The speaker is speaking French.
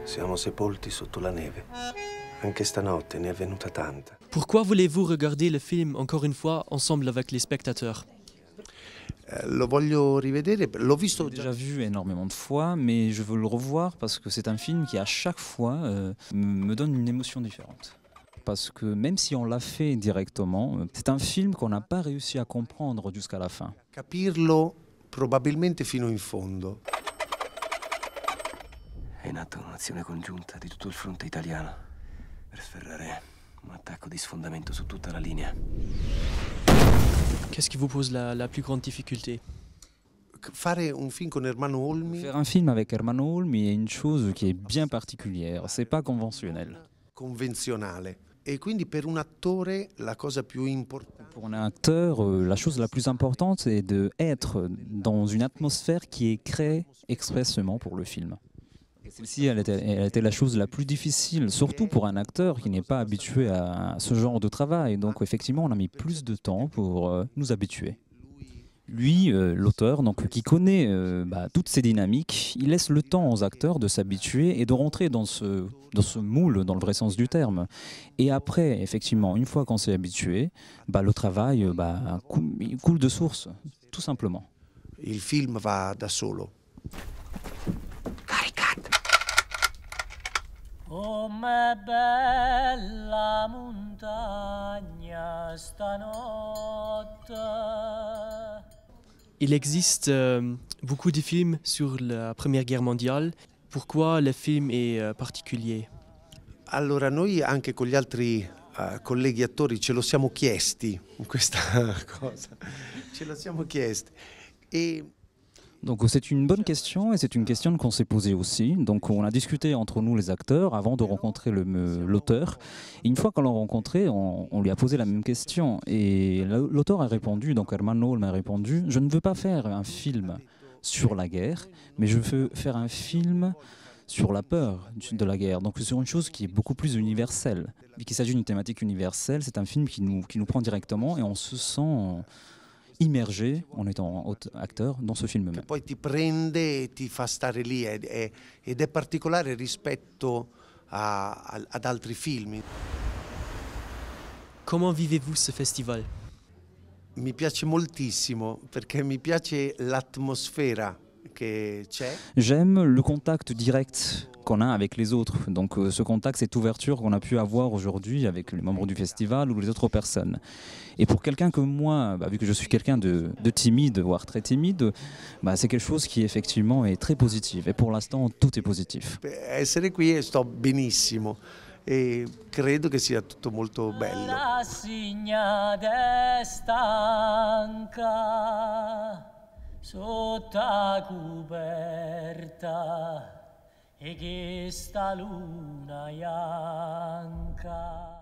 Siamo sepolti sotto la neve. Anche stanotte ne è venuta tanta. Pourquoi voulez-vous regarder le film encore une fois ensemble avec les spectateurs? Lo voglio rivedere, l'ho visto J'ai déjà vu énormément de fois, mais je veux le revoir parce que c'est un film qui à chaque fois me donne une émotion différente. Parce que même si on l'a fait directement, c'est un film qu'on n'a pas réussi à comprendre jusqu'à la fin. capirlo probabilmente fino in fondo. È in atto un'azione congiunta di tutto il fronte italiano per sferrare un attacco di sfondamento su tutta la linea. Qu'est-ce qui vous pose la plus grande difficulté? Fare un film con Ermanno Olmi Faire un film avec Ermanno Olmi est une chose qui est bien particulière, c'est pas conventionnel. convenzionale. E quindi per un attore la cosa più importante Pour un acteur, la chose la plus importante c'est d'être dans une atmosphère qui est créée expressément pour le film. Et celle-ci, elle était la chose la plus difficile, surtout pour un acteur qui n'est pas habitué à ce genre de travail. Donc effectivement, on a mis plus de temps pour nous habituer. Lui, l'auteur, donc, qui connaît toutes ces dynamiques, il laisse le temps aux acteurs de s'habituer et de rentrer dans ce moule, dans le vrai sens du terme. Et après, effectivement, une fois qu'on s'est habitué, le travail il coule de source, tout simplement. il film va da solo. Com'è bella montagna stanotte. Il existe beaucoup de films sur la Première Guerre mondiale. Pourquoi le film est particulier? Allora, noi anche con gli altri colleghi attori ce lo siamo chiesti questa cosa, ce lo siamo chiesti. E Donc c'est une bonne question et c'est une question qu'on s'est posée aussi. Donc on a discuté entre nous les acteurs avant de rencontrer l'auteur. Et une fois qu'on l'a rencontré, on lui a posé la même question. Et l'auteur a répondu, donc Ermanno Olmi a répondu, je ne veux pas faire un film sur la guerre, mais je veux faire un film sur la peur de la guerre. Donc sur une chose qui est beaucoup plus universelle. Vu qu'il s'agit d'une thématique universelle, c'est un film qui nous prend directement et on se sent immergé en étant acteur dans ce film même. poi ti prende e ti fa stare lì ed è particolare rispetto ad altri film. Comment vivez-vous ce festival? Mi piace moltissimo perché mi piace l'atmosfera che c'è. J'aime le contact direct qu'on a avec les autres. Donc ce contact, cette ouverture qu'on a pu avoir aujourd'hui avec les membres du festival ou les autres personnes. Et pour quelqu'un comme moi, vu que je suis quelqu'un de timide, voire très timide, c'est quelque chose qui effectivement est très positif. Et pour l'instant, tout est positif. Essere qui sto benissimo e credo che sia tutto molto bello. La signade stanca sotto la coperta e che sta luna bianca.